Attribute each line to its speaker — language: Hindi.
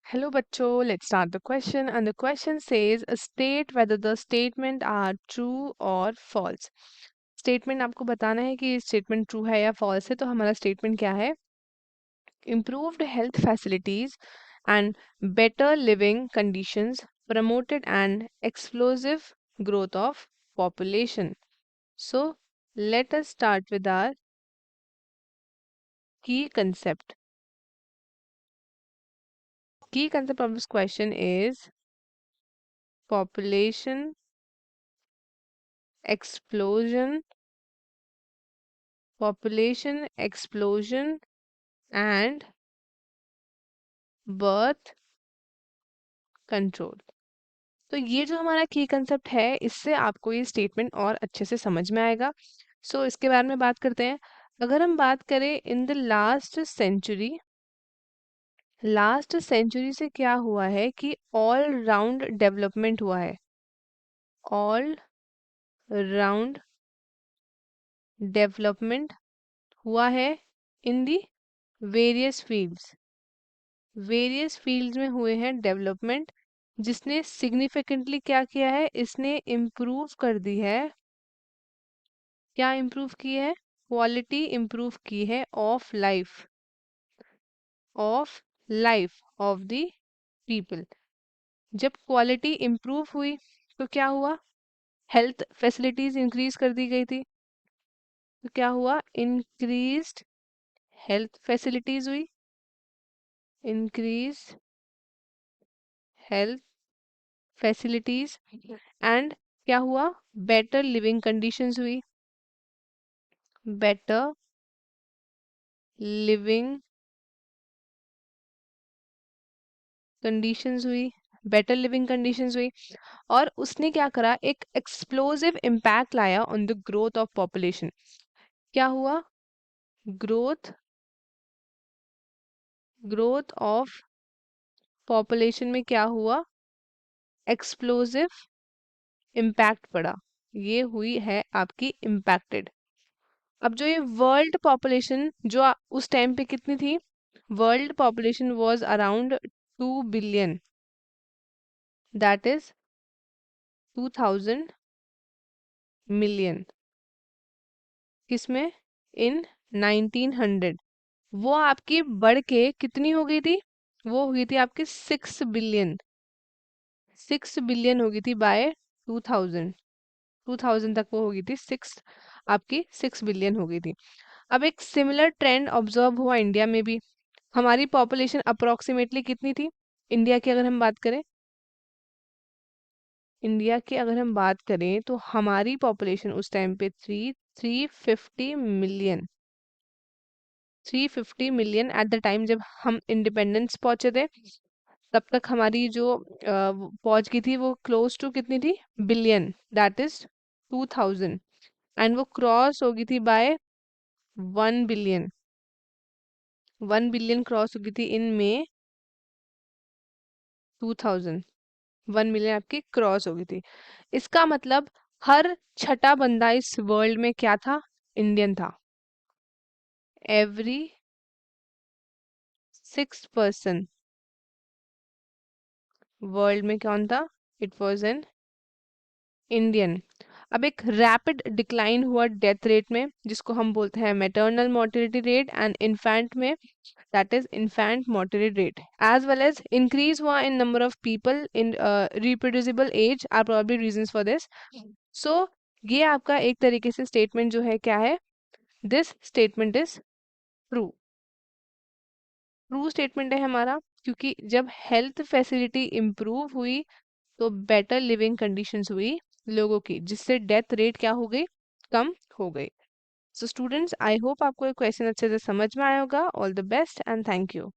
Speaker 1: Hello बच्चों, let's start the question and the question says state whether the statement are true or false. Statement आपको बताना है कि statement true है या false है। तो हमारा statement क्या है? Improved health facilities and better living conditions promoted an explosive growth of population. So let us start with our key concept. Key concept of this question is population explosion, and birth control. तो ये जो हमारा की कंसेप्ट है, इससे आपको ये स्टेटमेंट और अच्छे से समझ में आएगा। सो इसके बारे में बात करते हैं। अगर हम बात करें इन द लास्ट सेंचुरी से क्या हुआ है कि ऑल राउंड डेवलपमेंट हुआ है। ऑल राउंड डेवलपमेंट हुआ है इन दी वेरियस फील्ड्स में हुए हैं डेवलपमेंट, जिसने सिग्निफिकेंटली क्या किया है, इसने इम्प्रूव कर दी है। क्या इम्प्रूव की है? क्वालिटी इम्प्रूव की है of life of the people. जब क्वालिटी इम्प्रूव हुई तो क्या हुआ? हेल्थ फैसिलिटीज इंक्रीज कर दी गई थी। तो क्या हुआ? इंक्रीज्ड हेल्थ फैसिलिटीज हुई, इंक्रीज हेल्थ फैसिलिटीज। एंड क्या हुआ? बेटर लिविंग कंडीशंस हुई, बेटर लिविंग कंडीशंस हुई, बेटर लिविंग कंडीशंस हुई। और उसने क्या करा? एक एक्सप्लोसिव इम्पैक्ट लाया on the growth of population. क्या हुआ? ग्रोथ ग्रोथ ऑफ पॉपुलेशन में क्या हुआ? एक्सप्लोसिव इम्पैक्ट पड़ा। ये हुई है आपकी इम्पैक्टेड। अब जो ये वर्ल्ड पॉपुलेशन जो उस टाइम पे कितनी थी? World population was around 2 billion, that is 2000 million. किसमें? इन 1900। वो आपकी बढ़ के कितनी हो गई थी? वो हो गई थी आपकी 6 बिलियन। 6 बिलियन हो गई थी बाय 2000। 2000 तक वो हो गई थी आपकी 6 बिलियन हो गई थी। अब एक सिमिलर ट्रेंड ऑब्जर्व हुआ इंडिया में भी। हमारी पॉपुलेशन अप्रोक्सीमेटली कितनी थी इंडिया की? अगर हम बात करें तो हमारी पॉपुलेशन उस टाइम पे three 350 million. 350 million at the time जब हम इंडिपेंडेंस पहुंचे थे। तब तक हमारी जो पहुंच गई थी वो क्लोज टू कितनी थी? Billion, that is 2000। एंड वो क्रॉस हो गई थी बाय 1 बिलियन। 1 बिलियन क्रॉस हो गई थी इन में 2000। 1 मिलियन आपकी क्रॉस हो गई थी। इसका मतलब हर छठा बंदा इस वर्ल्ड में क्या था? इंडियन था। एवरी 6 पर्सन वर्ल्ड में कौन था? It was an Indian. अब एक रैपिड डिक्लाइन हुआ डेथ रेट में, जिसको हम बोलते हैं maternal mortality rate, and infant में that is infant mortality rate, as well as increase हुआ in number of people in reproducible age are probably reasons for this. So ये आपका एक तरीके से स्टेटमेंट जो है क्या है? This statement is true. True statement है हमारा, क्योंकि जब हेल्थ फैसिलिटी इम्प्रूव हुई तो बेटर लिविंग कंडीशंस हुई लोगों की, जिससे डेथ रेट क्या हो गई? कम हो गई। सो स्टूडेंट्स, आई होप आपको ये क्वेश्चन अच्छे से समझ में आया होगा। All the best and thank you.